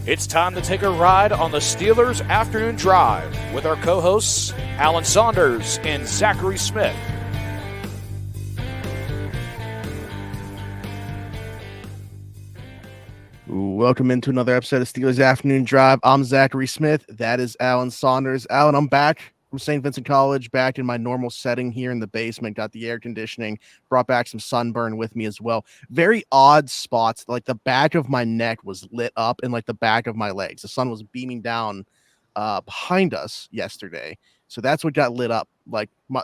It's time to take a ride on the Steelers Afternoon Drive with our co-hosts Alan Saunders and Zachary Smith. Welcome into another episode of Steelers Afternoon Drive. I'm Zachary Smith. That is Alan Saunders. Alan, I'm back from Saint Vincent College, back in my normal setting here in the basement. Got the air conditioning, brought back some sunburn with me as well. Very odd spots, like the back of my neck was lit up and like the back of my legs. The sun was beaming down behind us yesterday. So that's what got lit up. Like my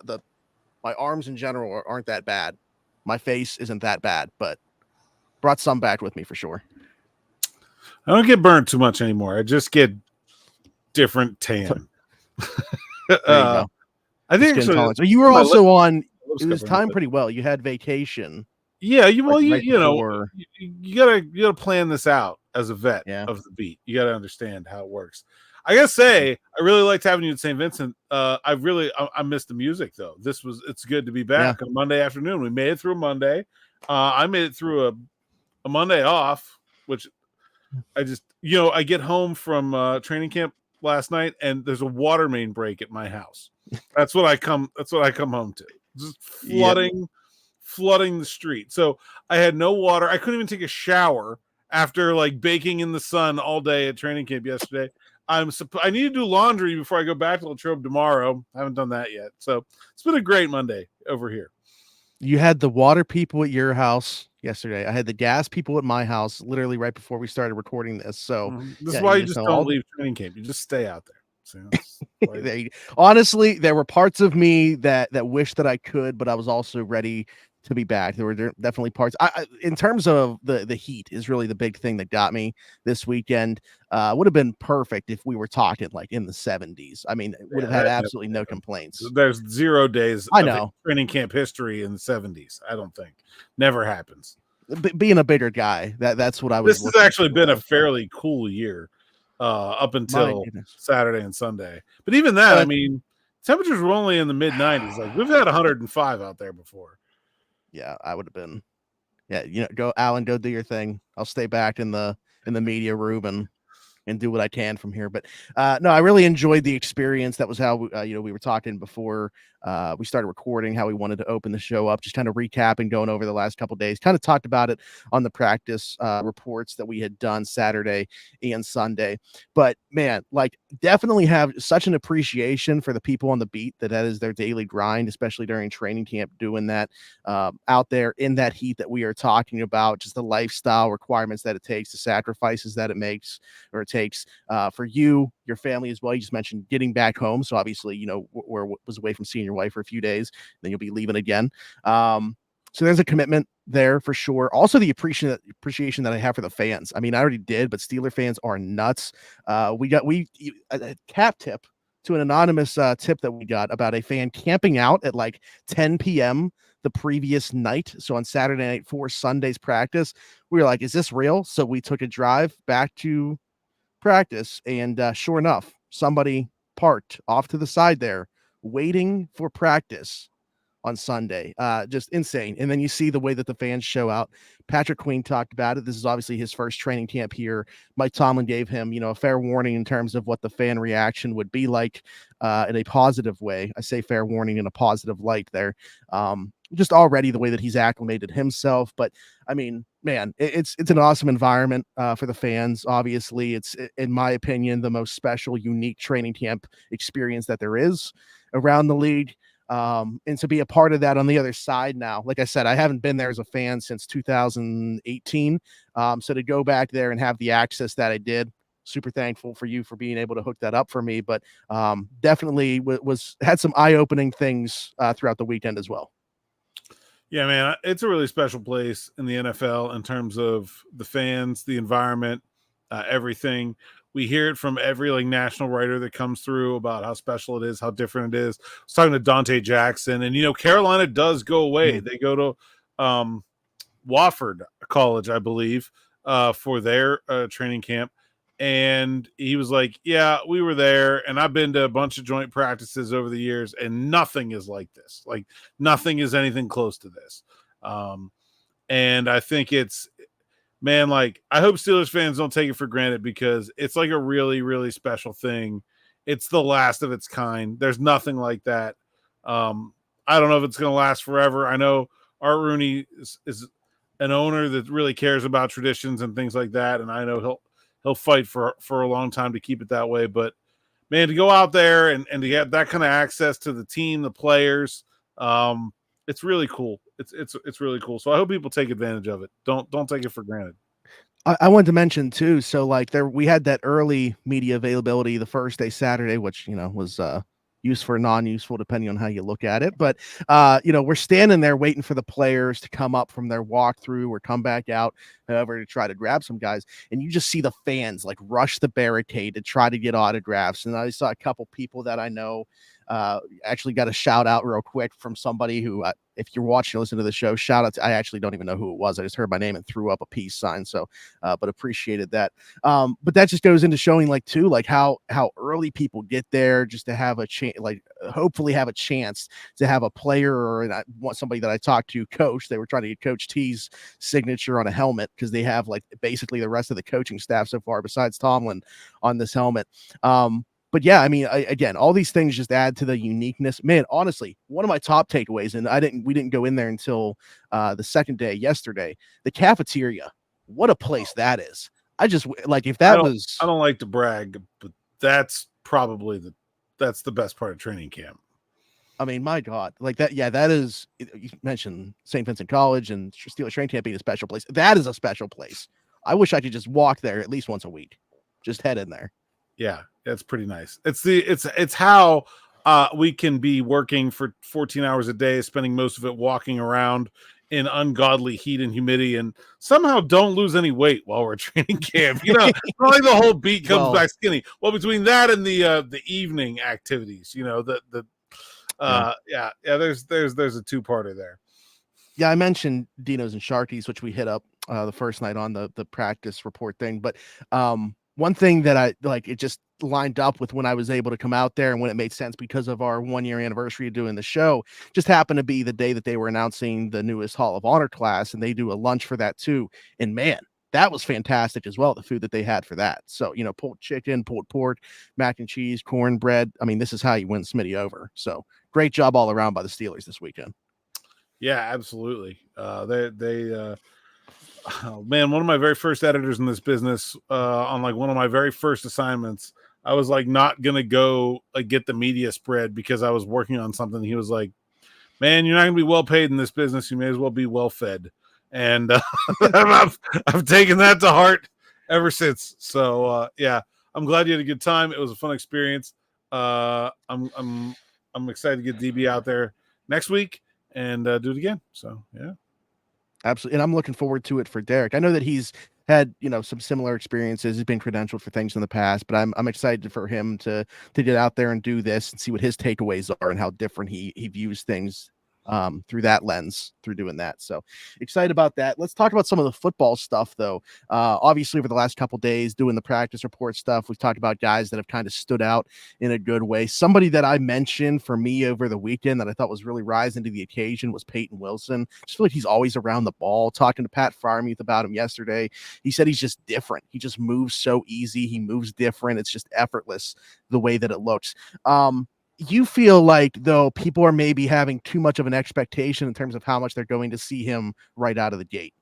arms in general aren't that bad. My face isn't that bad, but brought some back with me for sure. I don't get burned too much anymore. I just get different tan. I think actually, so you were also on. It was timed pretty well. You had vacation. Yeah, you gotta plan this out as a vet of the beat. You gotta understand how it works. I gotta say, I really liked having you at Saint Vincent. I missed the music though. It's good to be back on Monday afternoon. We made it through Monday. I made it through a Monday off, which I just I get home from training camp last night and there's a water main break at my house. That's what I come home to. Just flooding the street. So I had no water. I couldn't even take a shower after like baking in the sun all day at training camp yesterday. I need to do laundry before I go back to Latrobe tomorrow. I haven't done that yet. So it's been a great Monday over here. You had the water people at your house yesterday. I had the gas people at my house literally right before we started recording this. So this is why you just don't leave training camp. You just stay out there. So honestly, there were parts of me that wish that I could, but I was also ready to be back. There were definitely parts. In terms of the heat is really the big thing that got me this weekend. Would have been perfect if we were talking like in the 70s. I mean, would have had absolutely no complaints. There's 0 days I know training camp history in the 70s. I don't think. Never happens. Being a bigger guy, that's what I was. This has actually been a fairly cool year up until Saturday and Sunday. But even that, I mean, temperatures were only in the mid 90s. Like we've had 105 out there before. Yeah, I would have been. Yeah, go Alan, go do your thing. I'll stay back in the media room and do what I can from here. But no, I really enjoyed the experience. That was how we were talking before we started recording, how we wanted to open the show up, just kind of recapping, going over the last couple of days. Kind of talked about it on the practice reports that we had done Saturday and Sunday. But man, like definitely have such an appreciation for the people on the beat that is their daily grind, especially during training camp, doing that out there in that heat that we are talking about, just the lifestyle requirements that it takes, the sacrifices that it takes for you, your family as well. You just mentioned getting back home. So obviously, was away from seeing your wife for a few days, then you'll be leaving again. So there's a commitment there for sure. Also the appreciation that I have for the fans. I mean, I already did, but Steeler fans are nuts. We a cap tip to an anonymous tip that we got about a fan camping out at like 10 p.m. the previous night. So on Saturday night for Sunday's practice, we were like, is this real? So we took a drive back to practice and sure enough, somebody parked off to the side there waiting for practice on Sunday. Just insane. And then you see the way that the fans show out. Patrick Queen talked about it. This is obviously his first training camp here. Mike Tomlin gave him, a fair warning in terms of what the fan reaction would be like in a positive way. I say fair warning in a positive light there. Just already the way that he's acclimated himself. But I mean, man, it's an awesome environment for the fans. Obviously, it's, in my opinion, the most special, unique training camp experience that there is around the league. And to be a part of that on the other side now, like I said, I haven't been there as a fan since 2018. So to go back there and have the access that I did, super thankful for you for being able to hook that up for me. But definitely had some eye-opening things throughout the weekend as well. Yeah, man, it's a really special place in the NFL in terms of the fans, the environment, everything. We hear it from every national writer that comes through about how special it is, how different it is. I was talking to Dante Jackson, and Carolina does go away. They go to Wofford College, I believe, for their training camp. And he was like, yeah, we were there, and I've been to a bunch of joint practices over the years, and nothing is like this. Like, nothing is anything close to this. And I think it's man, like I hope Steelers fans don't take it for granted because it's like a really, really special thing. It's the last of its kind. There's nothing like that. I don't know if it's going to last forever. I know Art Rooney is an owner that really cares about traditions and things like that, and I know he'll fight for a long time to keep it that way. But man, to go out there and to get that kind of access to the team, the players, it's really cool. It's really cool. So I hope people take advantage of it. Don't take it for granted. I wanted to mention too. So like we had that early media availability the first day, Saturday, which was useful or non-useful depending on how you look at it. But we're standing there waiting for the players to come up from their walkthrough or come back out, however, to try to grab some guys. And you just see the fans like rush the barricade to try to get autographs. And I saw a couple people that I know actually got a shout out real quick from somebody who, if you're watching or listen to the show, shout out to, I actually don't even know who it was. I just heard my name and threw up a peace sign. So, but appreciated that. But that just goes into showing like how early people get there just to have a chance, like hopefully have a chance to have a player or I want somebody that I talked to coach. They were trying to get Coach T's signature on a helmet because they have like basically the rest of the coaching staff so far besides Tomlin on this helmet. But yeah, I mean, again, all these things just add to the uniqueness. Man, honestly, one of my top takeaways, and we didn't go in there until the second day yesterday. The cafeteria, what a place that is! I just like if that was. I don't like to brag, but that's probably that's the best part of training camp. I mean, my God, like that. Yeah, that is. You mentioned Saint Vincent College and Steelers training camp being a special place. That is a special place. I wish I could just walk there at least once a week. Just head in there. Yeah, that's pretty nice. It's how we can be working for 14 hours a day, spending most of it walking around in ungodly heat and humidity, and somehow don't lose any weight while we're training camp. Not like the whole beat comes back skinny. Well, between that and the evening activities, there's a two-parter there. Yeah, I mentioned Dino's and Sharkies, which we hit up the first night on the practice report thing, but one thing that I like, it just lined up with when I was able to come out there and when it made sense because of our 1-year anniversary of doing the show, just happened to be the day that they were announcing the newest Hall of Honor class, and they do a lunch for that too. And man, that was fantastic as well. The food that they had for that. So, pulled chicken, pulled pork, mac and cheese, cornbread. I mean, this is how you win Smitty over. So great job all around by the Steelers this weekend. Yeah, absolutely. Oh man, one of my very first editors in this business, on like one of my very first assignments, I was like not gonna go like get the media spread because I was working on something. He was like, "Man, you're not gonna be well paid in this business. You may as well be well fed." And I've taken that to heart ever since. So yeah, I'm glad you had a good time. It was a fun experience. I'm excited to get DB out there next week and do it again. So yeah. Absolutely. And I'm looking forward to it for Derek. I know that he's had, some similar experiences. He's been credentialed for things in the past, but I'm excited for him to get out there and do this and see what his takeaways are and how different he views things through that lens, through doing that. So excited about that. Let's talk about some of the football stuff though. Obviously over the last couple days doing the practice report stuff, we've talked about guys that have kind of stood out in a good way. Somebody that I mentioned for me over the weekend that I thought was really rising to the occasion was Payton Wilson. Just feel like he's always around the ball. Talking to Pat Freiermuth about him yesterday, he said he's just different. He just moves so easy. He moves different. It's just effortless the way that it looks. You feel like, though, people are maybe having too much of an expectation in terms of how much they're going to see him right out of the gate.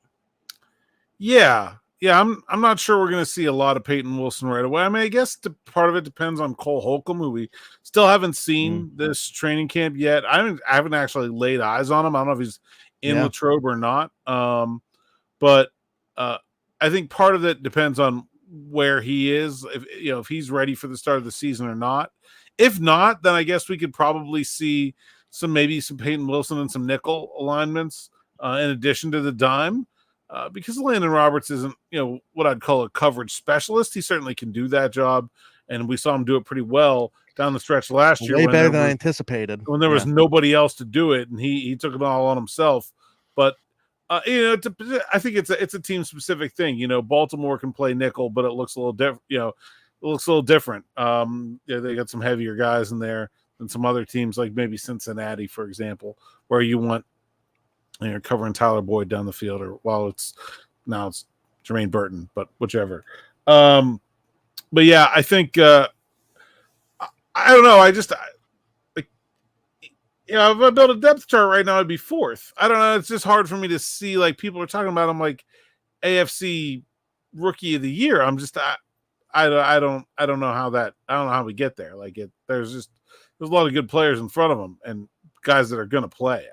Yeah. I'm not sure we're going to see a lot of Payton Wilson right away. I mean, I guess part of it depends on Cole Holcomb, who we still haven't seen this training camp yet. I haven't actually laid eyes on him. I don't know if he's in Latrobe or not. But I think part of it depends on where he is, if he's ready for the start of the season or not. If not, then I guess we could probably see maybe some Payton Wilson and some nickel alignments in addition to the dime, because Landon Roberts isn't, what I'd call a coverage specialist. He certainly can do that job, and we saw him do it pretty well down the stretch last year. Way better than I anticipated. When there was nobody else to do it, and he took it all on himself. But I think it's a team specific thing. Baltimore can play nickel, but it looks a little different. It looks a little different. They got some heavier guys in there than some other teams, like maybe Cincinnati, for example, where you want covering Tyler Boyd down the field, or it's Jermaine Burton, but whichever. But yeah, I think I don't know. If I build a depth chart right now, I'd be fourth. I don't know. It's just hard for me to see like people are talking about him like AFC Rookie of the Year. I'm just I don't know how we get there. Like there's a lot of good players in front of him and guys that are going to play.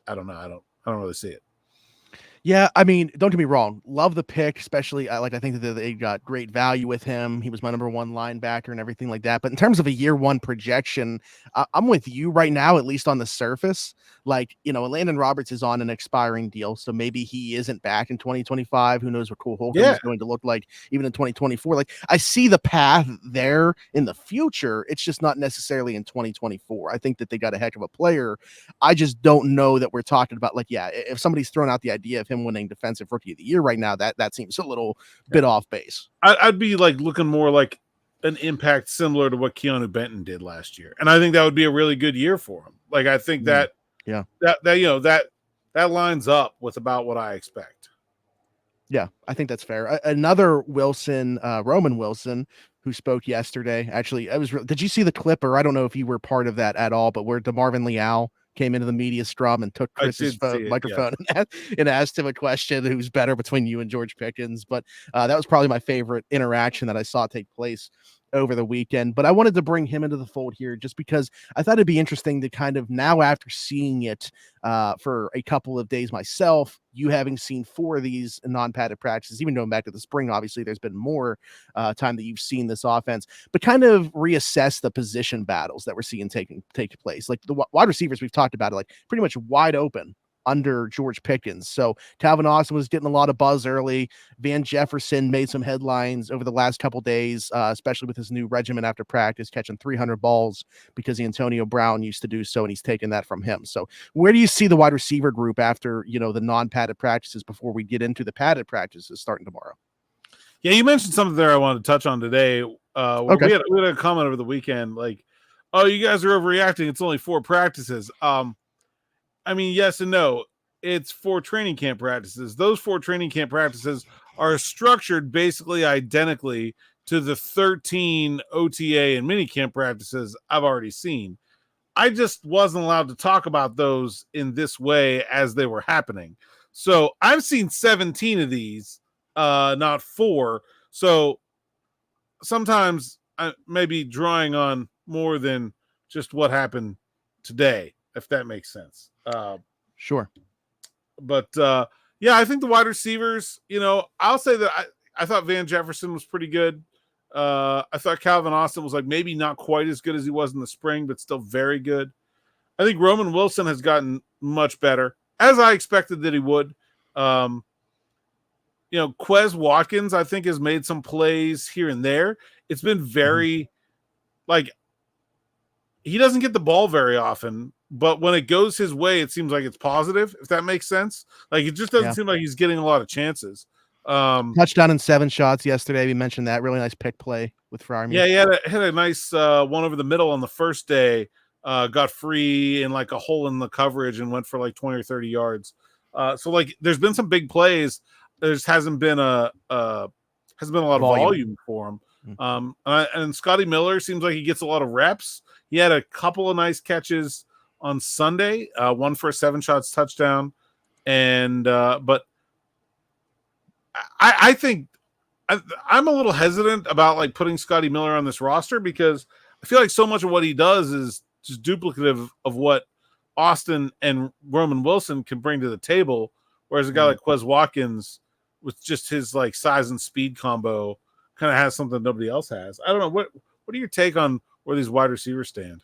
I don't know. I don't really see it. Yeah, I mean, don't get me wrong. Love the pick, especially I think that they got great value with him. He was my number one linebacker and everything like that. But in terms of a year one projection, I'm with you right now, at least on the surface. Like, Landon Roberts is on an expiring deal, so maybe he isn't back in 2025. Who knows what Cole Holcomb is going to look like even in 2024. Like, I see the path there in the future. It's just not necessarily in 2024. I think that they got a heck of a player. I just don't know that we're talking about, like, if somebody's throwing out the idea of him winning Defensive Rookie of the Year right now, that seems a little bit off base. I'd be like looking more like an impact similar to what Keanu Benton did last year, and I think that would be a really good year for him. Like I think that lines up with about what I expect. Yeah, I think that's fair. Another Wilson, Roman Wilson, who spoke yesterday. Actually, did you see the clip, or I don't know if you were part of that at all, but where DeMarvin Leal came into the media scrum and took Chris's microphone and asked him a question, who's better between you and George Pickens. But that was probably my favorite interaction that I saw take place over the weekend. But I wanted to bring him into the fold here just because I thought it'd be interesting to kind of now, after seeing it for a couple of days myself, you having seen 4 of these non-padded practices, even going back to the spring, obviously there's been more time that you've seen this offense, but kind of reassess the position battles that we're seeing taking place. Like the wide receivers we've talked about, like pretty much wide open under George Pickens. So Calvin Austin was getting a lot of buzz early. Van Jefferson made some headlines over the last couple days, especially with his new regimen after practice, catching 300 balls because Antonio Brown used to do so, and he's taken that from him. So where do you see the wide receiver group after, the non-padded practices before we get into the padded practices starting tomorrow? Yeah, you mentioned something there I wanted to touch on today. Okay. We had a comment over the weekend like, oh, you guys are overreacting. It's only 4 practices. I mean, yes and no. It's 4 training camp practices. Those 4 training camp practices are structured basically identically to the 13 OTA and minicamp practices I've already seen. I just wasn't allowed to talk about those in this way as they were happening. So I've seen 17 of these, not 4. So sometimes I may be drawing on more than just what happened today, if that makes sense. Sure. But I think the wide receivers, I'll say that I thought Van Jefferson was pretty good. I thought Calvin Austin was like maybe not quite as good as he was in the spring, but still very good. I think Roman Wilson has gotten much better, as I expected that he would. Quez Watkins, I think, has made some plays here and there. It's been very he doesn't get the ball very often, but when it goes his way, it seems like it's positive, if that makes sense. Like, it just doesn't seem like he's getting a lot of chances. Touchdown in 7 shots yesterday. We mentioned that. Really nice pick play with Freiermuth. Yeah, he had a nice one over the middle on the first day. Got free in like a hole in the coverage and went for like 20 or 30 yards. So like there's been some big plays. There just hasn't been a lot of volume for him. And Scotty Miller seems like he gets a lot of reps. He had a couple of nice catches on Sunday, one for a 7 shots touchdown. And but I think I'm a little hesitant about like putting Scotty Miller on this roster because I feel like so much of what he does is just duplicative of what Austin and Roman Wilson can bring to the table. Whereas a guy like Quez Watkins, with just his like size and speed combo, kind of has something nobody else has. I don't know. What are your take on where these wide receivers stand?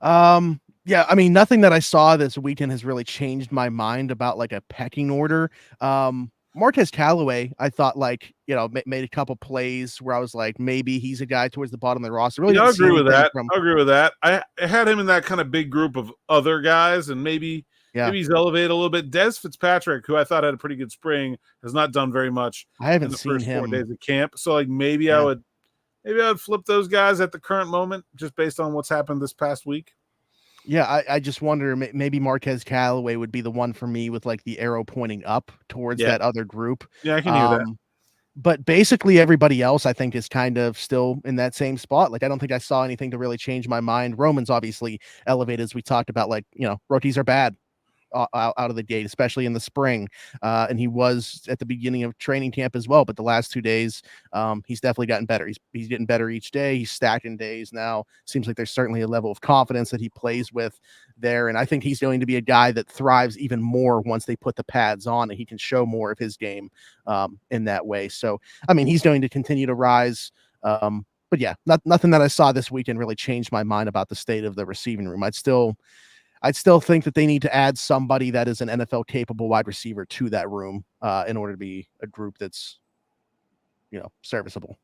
Yeah, I mean, nothing that I saw this weekend has really changed my mind about like a pecking order. Marquez Callaway, I thought made a couple plays where I was like, maybe he's a guy towards the bottom of the roster. Really, I agree with that. I agree with that. I had him in that kind of big group of other guys, and maybe he's elevated a little bit. Dez Fitzpatrick, who I thought had a pretty good spring, has not done very much. I haven't seen first him 4 days of camp, so like maybe I would flip those guys at the current moment, just based on what's happened this past week. Yeah, I just wonder maybe Marquez Callaway would be the one for me with like the arrow pointing up towards that other group. Yeah, I can hear that. But basically everybody else I think is kind of still in that same spot. Like I don't think I saw anything to really change my mind. Roman's obviously elevated, as we talked about, like, rookies are bad out of the gate, especially in the spring. And he was at the beginning of training camp as well. But the last 2 days, he's definitely gotten better. He's getting better each day. He's stacking days now. Seems like there's certainly a level of confidence that he plays with there. And I think he's going to be a guy that thrives even more once they put the pads on, and he can show more of his game in that way. So, I mean, he's going to continue to rise. But yeah, nothing that I saw this weekend really changed my mind about the state of the receiving room. I'd still think that they need to add somebody that is an NFL capable wide receiver to that room in order to be a group that's, serviceable.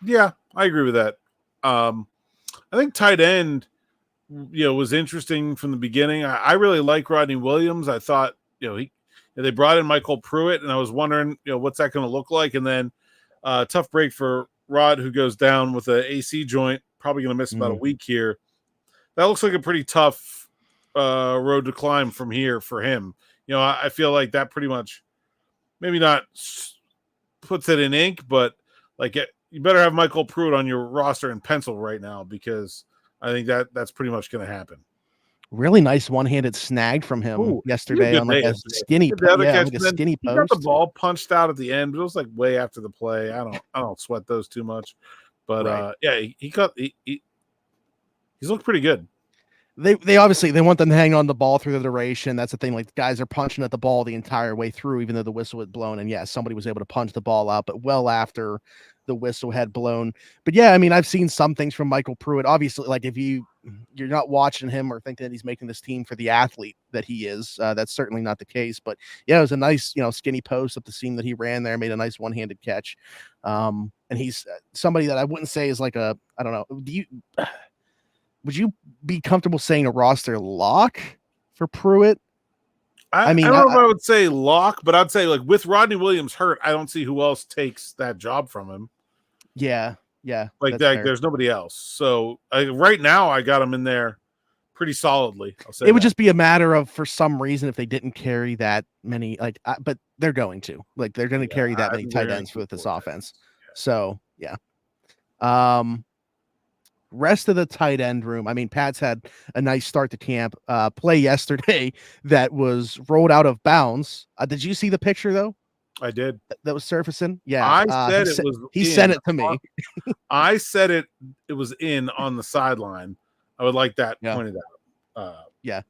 Yeah, I agree with that. I think tight end, was interesting from the beginning. I really like Rodney Williams. I thought, they brought in Michael Pruitt, and I was wondering, what's that going to look like? And then tough break for Rod, who goes down with an AC joint, probably going to miss about a week here. That looks like a pretty tough road to climb from here for him. I feel like that pretty much maybe not puts it in ink, but like you better have Michael Pruitt on your roster in pencil right now, because I think that's pretty much going to happen. Really nice one-handed snag from him yesterday on like a skinny, like a skinny post. He got the ball punched out at the end, but it was like way after the play. I don't sweat those too much, but right. He's looked pretty good. They obviously they want them to hang on the ball through the duration. That's the thing. Like, guys are punching at the ball the entire way through, even though the whistle had blown. And somebody was able to punch the ball out, but well after the whistle had blown. But yeah, I mean, I've seen some things from Michael Pruitt. Obviously, like if you're not watching him or thinking that he's making this team for the athlete that he is, that's certainly not the case. But yeah, it was a nice, skinny post up the seam that he ran there, made a nice one-handed catch. And he's somebody that I wouldn't say is like I don't know. Would you be comfortable saying a roster lock for Pruitt? I don't know if I would say lock, but I'd say like with Rodney Williams hurt, I don't see who else takes that job from him. Yeah. Like that, there's nobody else. So right now, I got him in there pretty solidly. It would just be a matter of, for some reason, if they didn't carry that many, but they're going to. Like, they're going to carry that many tight ends with this offense. So yeah. Rest of the tight end room. I mean, Pat's had a nice start to camp. Play yesterday that was rolled out of bounds. Did you see the picture though? I did. That was surfacing. Yeah, I said it was. He sent it to me. I said it was in on the sideline. I would like that pointed out. Yeah,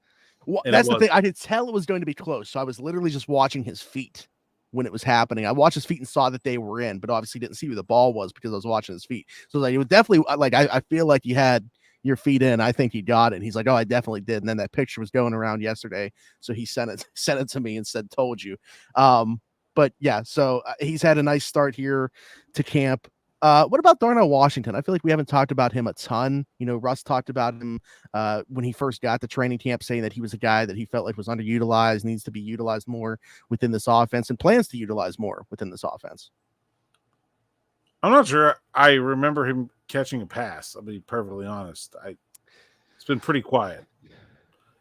well, that's the thing. I could tell it was going to be close, so I was literally just watching his feet when it was happening. I watched his feet and saw that they were in, but obviously didn't see where the ball was because I was watching his feet. So like, it was definitely like, I feel like you had your feet in. I think he got it. And he's like, oh, I definitely did. And then that picture was going around yesterday. So he sent it to me and said, told you. But yeah, so he's had a nice start here to camp. What about Darnell Washington? I feel like we haven't talked about him a ton. Russ talked about him when he first got to training camp, saying that he was a guy that he felt like was underutilized, needs to be utilized more within this offense, and plans to utilize more within this offense. I'm not sure I remember him catching a pass. I'll be perfectly honest. It's been pretty quiet.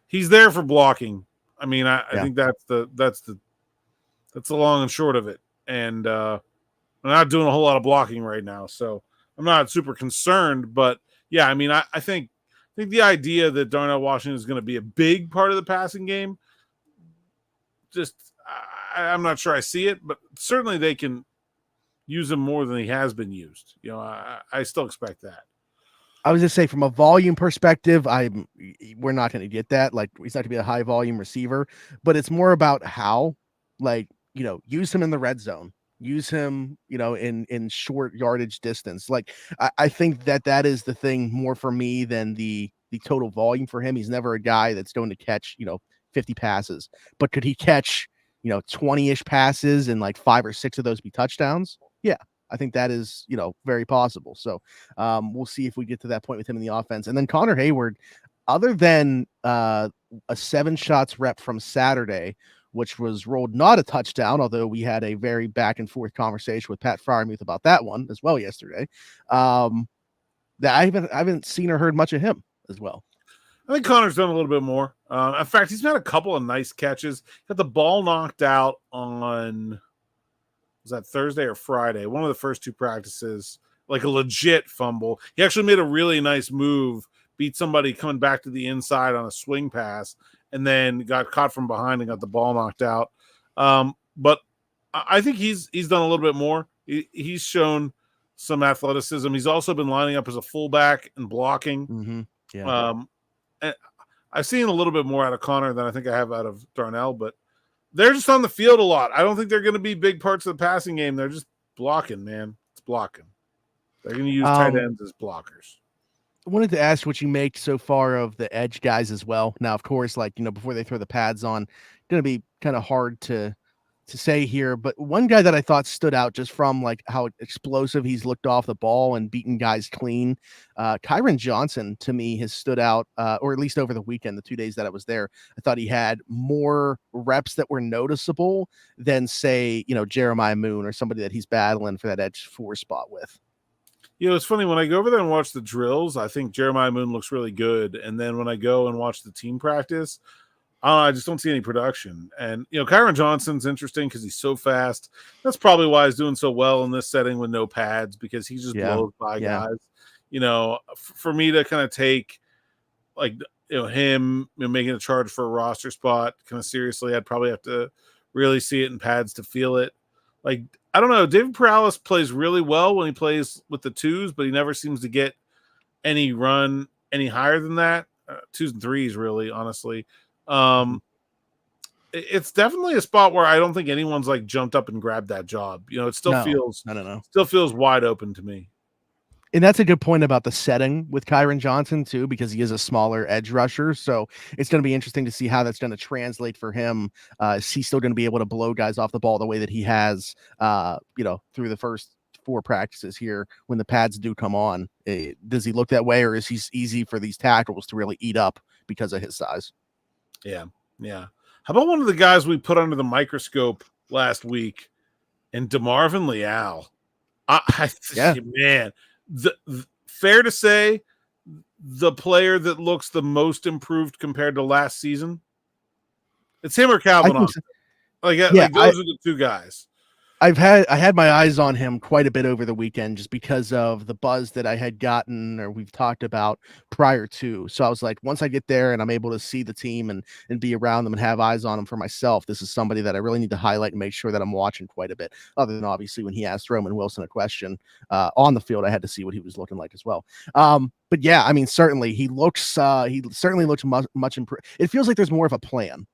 He's there for blocking. I mean, I think that's the long and short of it. And I'm not doing a whole lot of blocking right now, so I'm not super concerned. But yeah, I mean, I think the idea that Darnell Washington is going to be a big part of the passing game, I'm not sure I see it, but certainly they can use him more than he has been used. I still expect that. I was just say, from a volume perspective, we're not going to get that. Like, he's not going to be a high volume receiver, but it's more about how, use him in the red zone. Use him, in short yardage distance. Like, I think that is the thing more for me than the total volume for him. He's never a guy that's going to catch, 50 passes, but could he catch, 20-ish passes and like 5 or 6 of those be touchdowns? Yeah, I think that is, very possible. So we'll see if we get to that point with him in the offense. And then Connor Hayward, other than a 7 shots rep from Saturday, which was rolled not a touchdown, although we had a very back and forth conversation with Pat Fryermuth about that one as well yesterday. That I haven't seen or heard much of him as well. I think Connor's done a little bit more. In fact, he's had a couple of nice catches. Got the ball knocked out on, was that Thursday or Friday? One of the first two practices, like a legit fumble. He actually made a really nice move, beat somebody coming back to the inside on a swing pass, and then got caught from behind and got the ball knocked out. But I think he's done a little bit more. He's shown some athleticism. He's also been lining up as a fullback and blocking. Mm-hmm. Yeah. And I've seen a little bit more out of Connor than I think I have out of Darnell, but they're just on the field a lot. I don't think they're going to be big parts of the passing game. They're just blocking, man. It's blocking. They're going to use tight ends as blockers. I wanted to ask what you make so far of the edge guys as well. Now, of course, before they throw the pads on, going to be kind of hard to say here, but one guy that I thought stood out just from how explosive he's looked off the ball and beaten guys clean, Kyron Johnson to me has stood out, or at least over the weekend, the 2 days that I was there. I thought he had more reps that were noticeable than say, Jeremiah Moon or somebody that he's battling for that edge 4 spot with. It's funny when I go over there and watch the drills, I think Jeremiah Moon looks really good. And then when I go and watch the team practice, I just don't see any production. And, Kyron Johnson's interesting because he's so fast. That's probably why he's doing so well in this setting with no pads, because he just blows by guys. For me to kind of take, him making a charge for a roster spot kind of seriously, I'd probably have to really see it in pads to feel it. I don't know. David Perales plays really well when he plays with the 2s, but he never seems to get any run any higher than that. 2s and 3s, really, honestly. It's definitely a spot where I don't think anyone's jumped up and grabbed that job. It still feels wide open to me. And that's a good point about the setting with Kyron Johnson too, because he is a smaller edge rusher. So it's going to be interesting to see how that's going to translate for him. Is he still going to be able to blow guys off the ball the way that he has, through the first 4 practices here when the pads do come on? Does he look that way, or is he easy for these tackles to really eat up because of his size? Yeah. How about one of the guys we put under the microscope last week, and DeMarvin Leal? Man. Fair to say, the player that looks the most improved compared to last season, it's him or Calvin Austin. Those are the 2 guys. I had my eyes on him quite a bit over the weekend just because of the buzz that I had gotten, or we've talked about prior to. So I was like, once I get there and I'm able to see the team and be around them and have eyes on them for myself, this is somebody that I really need to highlight and make sure that I'm watching quite a bit. Other than obviously when he asked Roman Wilson a question on the field, I had to see what he was looking like as well. But yeah, I mean, certainly he certainly looks much improved. It feels like there's more of a plan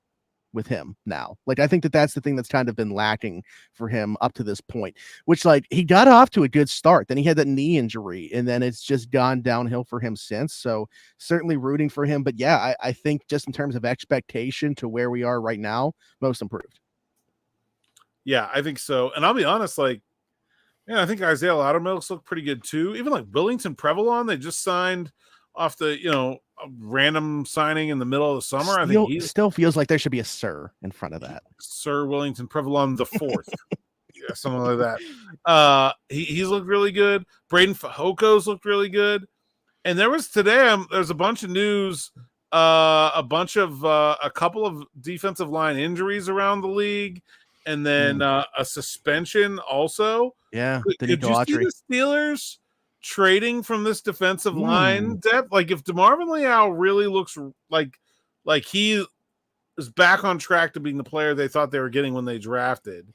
with him now. I think that's the thing that's kind of been lacking for him up to this point, which he got off to a good start. Then he had that knee injury, and then it's just gone downhill for him since. So certainly rooting for him. But yeah, I think just in terms of expectation to where we are right now, most improved. Yeah, I think so. And I'll be honest, I think Isaiah Loudermilk's look pretty good too. Even Willington Prevalon, they just signed off the, a random signing in the middle of the summer. I think he still feels like there should be a Sir in front of that. Sir Willington Prevalon the 4th. Yeah, something like that. He's looked really good. Braden Fajoko's looked really good. And there was today, there's a bunch of news, a couple of defensive line injuries around the league, and then a suspension also. Yeah. Did you see the Steelers trading from this defensive line depth? If DeMarvin Leal really looks like he is back on track to being the player they thought they were getting when they drafted,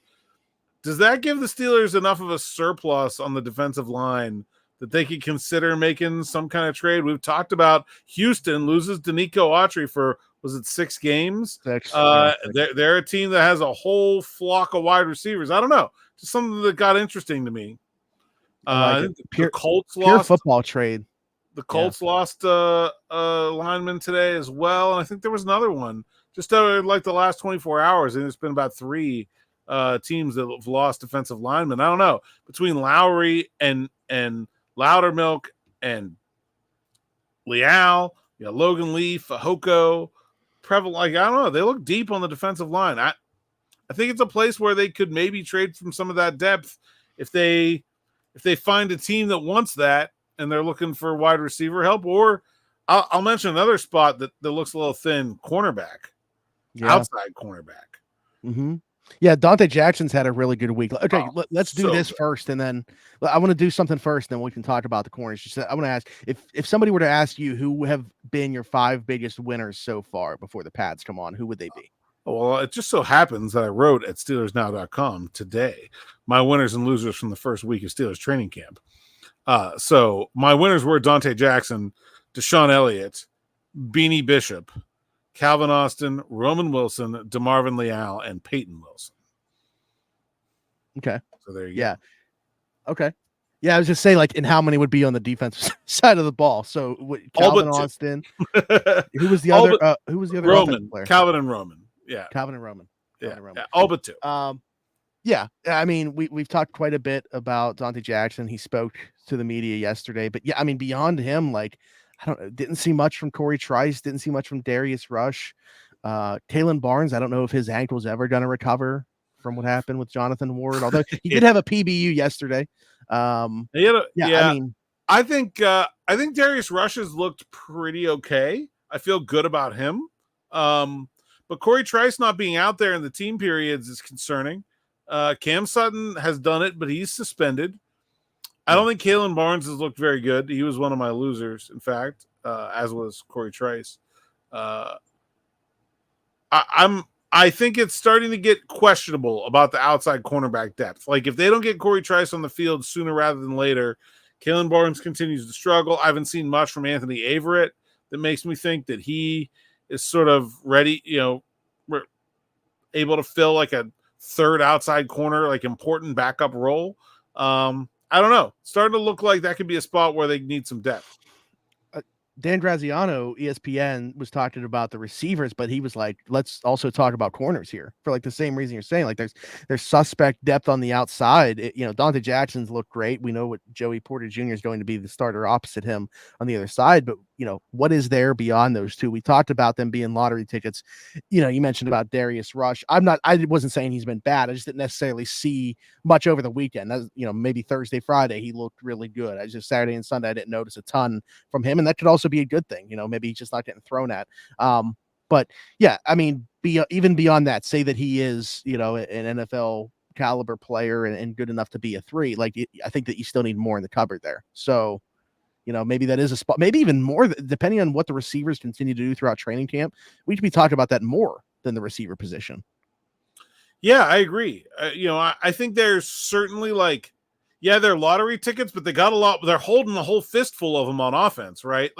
does that give the Steelers enough of a surplus on the defensive line that they could consider making some kind of trade? We've talked about Houston loses Danico Autry for, was it 6 games? They're a team that has a whole flock of wide receivers. I don't know. Just something that got interesting to me. The Colts pure lost football trade. The Colts lost a lineman today as well, and I think there was another one just the last 24 hours. And it's been about 3 teams that have lost defensive linemen. I don't know, between Lowry and Loudermilk and Leal, Logan Lee, Fajoko, Prevalon. I don't know. They look deep on the defensive line. I think it's a place where they could maybe trade from some of that depth if they find a team that wants that and they're looking for wide receiver help. Or I'll mention another spot that looks a little thin. Cornerback, outside cornerback. Mm-hmm. Yeah, Dante Jackson's had a really good week. Okay, let's do this first, and then I want to do something first, then we can talk about the corners. Just I want to ask if somebody were to ask you who have been your 5 biggest winners so far before the pads come on, who would they be? Well, it just so happens that I wrote at SteelersNow.com today my winners and losers from the first week of Steelers training camp. So my winners were Dante Jackson, Deshaun Elliott, Beanie Bishop, Calvin Austin, Roman Wilson, DeMarvin Leal, and Payton Wilson. Okay. So there you go. Okay. Yeah, I was just saying, like, and how many would be on the defensive side of the ball? So Calvin Austin. Who was the other? Who was the other Roman player? Calvin and Roman. Yeah. Calvin and Roman. Yeah. All but 2. Yeah. I mean, we've talked quite a bit about Dante Jackson. He spoke to the media yesterday, but yeah, I mean, beyond him, like, didn't see much from Corey Trice, didn't see much from Darius Rush. Taylon Barnes, I don't know if his ankle's ever going to recover from what happened with Jonathan Ward, although he did have a PBU yesterday. I mean, I think Darius Rush has looked pretty okay. I feel good about him. But Corey Trice not being out there in the team periods is concerning. Cam Sutton has done it, but he's suspended. I don't think Kalen Barnes has looked very good. He was one of my losers, in fact, as was Corey Trice. I think it's starting to get questionable about the outside cornerback depth. Like, if they don't get Corey Trice on the field sooner rather than later, Kalen Barnes continues to struggle. I haven't seen much from Anthony Averett that makes me think that he is sort of ready, able to fill like a third outside corner, like important backup role. I don't know. Starting to look like that could be a spot where they need some depth. Dan Graziano, ESPN, was talking about the receivers, but he was like, let's also talk about corners here for like the same reason you're saying. Like there's suspect depth on the outside. Dante Jackson's looked great. We know what Joey Porter Jr. is going to be the starter opposite him on the other side, but what is there beyond those two? We talked about them being lottery tickets. You mentioned about Darius Rush. I wasn't saying he's been bad. I just didn't necessarily see much over the weekend. That was, maybe Thursday, Friday, he looked really good. I just Saturday and Sunday, I didn't notice a ton from him. And that could also be a good thing. Maybe he's just not getting thrown at. But yeah, I mean, even beyond that, say that he is, an NFL caliber player and good enough to be a 3. Like, I think that you still need more in the cupboard there. So, maybe that is a spot, maybe even more, depending on what the receivers continue to do throughout training camp. We should be talking about that more than the receiver position. Yeah, I agree. I think there's certainly they're lottery tickets, but they got a lot. They're holding a whole fistful of them on offense, right?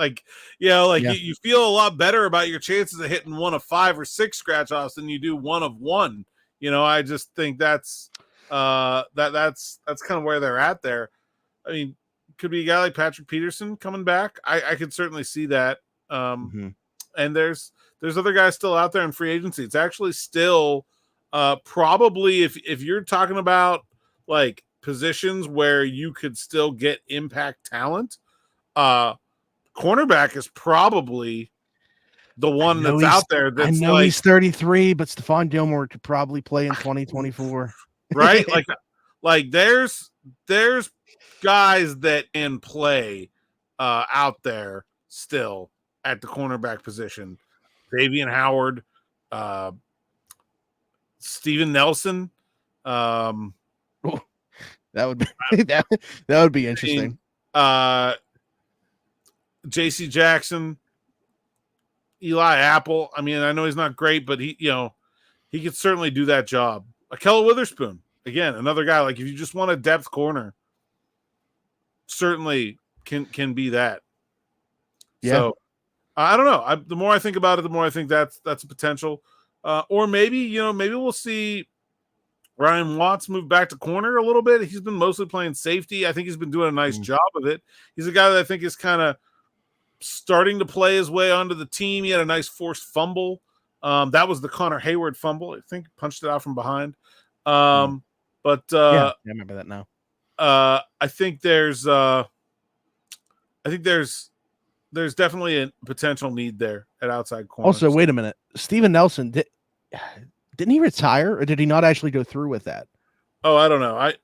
You feel a lot better about your chances of hitting one of 5 or 6 scratch offs than you do one of 1. I just think that's kind of where they're at there. I mean, could be a guy like Patrick Peterson coming back. I could certainly see that. And there's other guys still out there in free agency. It's actually still probably if you're talking about like positions where you could still get impact talent, cornerback is probably the one that's out there. That's I know he's 33, but Stephon Gilmore could probably play in 2024. Right? like there's guys that can play out there still at the cornerback position. Davian Howard, Steven Nelson. That would be that would be interesting. JC Jackson, Eli Apple. I mean, I know he's not great, but he could certainly do that job. Ahkello Witherspoon, again, another guy. Like, if you just want a depth corner, certainly can be that. Yeah. So I don't know. The more I think about it, the more I think that's a potential. Or maybe we'll see Ryan Watts move back to corner a little bit. He's been mostly playing safety. I think he's been doing a nice job of it. He's a guy that I think is kind of starting to play his way onto the team. He had a nice forced fumble. That was the Connor Hayward fumble. I think punched it out from behind. But I remember that now. I think there's definitely a potential need there at outside corner. Also, wait a minute. Steven Nelson, didn't he retire, or did he not actually go through with that? Oh, I don't know. I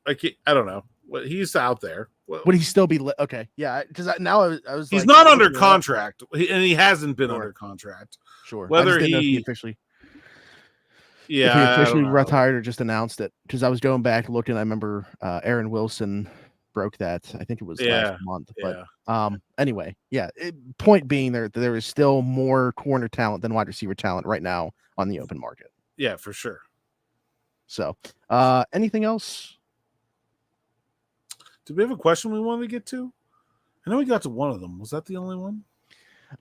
don't know. He's out there. Would he still be okay? Yeah, because now I was. He's not under contract, and he hasn't been under contract. Sure. Whether he officially. Yeah, if he officially retired or just announced it, because I was going back looking. I remember Aaron Wilson broke that. I think it was last month. But anyway, point being, there is still more corner talent than wide receiver talent right now on the open market. Yeah, for sure. So, anything else? Did we have a question we wanted to get to? I know we got to one of them. Was that the only one?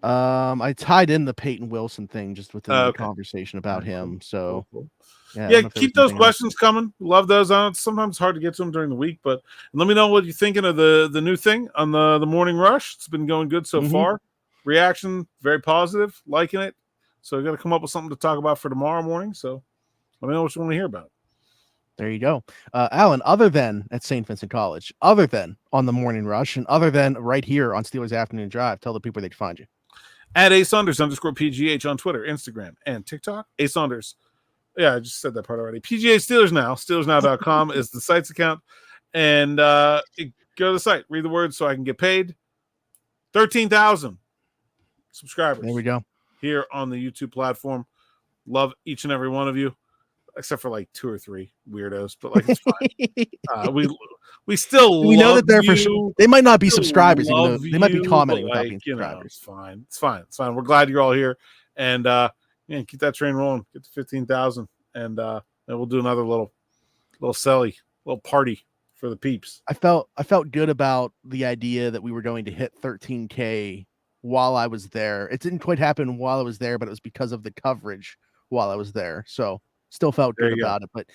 I tied in the Payton Wilson thing just within the conversation about him. So, cool. Yeah, keep those questions coming. Love those. Sometimes it's hard to get to them during the week, but let me know what you're thinking of the new thing on the morning rush. It's been going good so far. Reaction very positive, liking it. So we got to come up with something to talk about for tomorrow morning. So let me know what you want to hear about. There you go. Alan, other than at Saint Vincent College, other than on the morning rush, and other than right here on Steelers Afternoon Drive, tell the people they can find you. At @Saunders_PGH on Twitter, Instagram, and TikTok. Saunders. Yeah, I just said that part already. PGA Steelers Now. SteelersNow.com is the site's account. And go to the site. Read the words so I can get paid. 13,000 subscribers. There we go. Here on the YouTube platform. Love each and every one of you. Except for like 2 or 3 weirdos. But like it's fine. We still we know love that they're you. for sure. They might not be subscribers, even though they might be You, commenting but, without being subscribers. It's fine. It's fine. It's fine. We're glad you're all here. And keep that train rolling. Get to 15,000. And then we'll do another little selly, little party for the peeps. I felt good about the idea that we were going to hit 13K while I was there. It didn't quite happen while I was there, but it was because of the coverage while I was there. So still felt good about it. But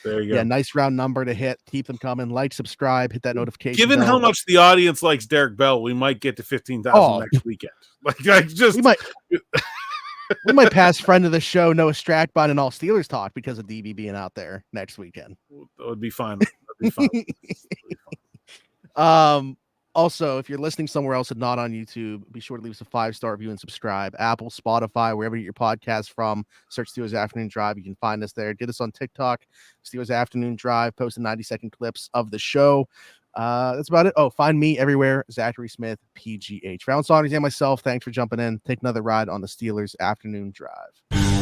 nice round number to hit. Keep them coming. Like, subscribe, hit that notification. Given bell. how much the audience likes Derek Bell, we might get to 15,000 next weekend. We might pass friend of the show Noah Strackbine and all Steelers talk because of DB being out there next weekend. That would be fine. Also, if you're listening somewhere else and not on YouTube, be sure to leave us a 5-star review and subscribe. Apple, Spotify, wherever you get your podcast from, search Steelers Afternoon Drive. You can find us there. Get us on TikTok, Steelers Afternoon Drive, posting 90-second clips of the show. That's about it. Oh, find me everywhere, Zachary Smith, PGH. For Alan Saunders and myself, thanks for jumping in. Take another ride on the Steelers Afternoon Drive.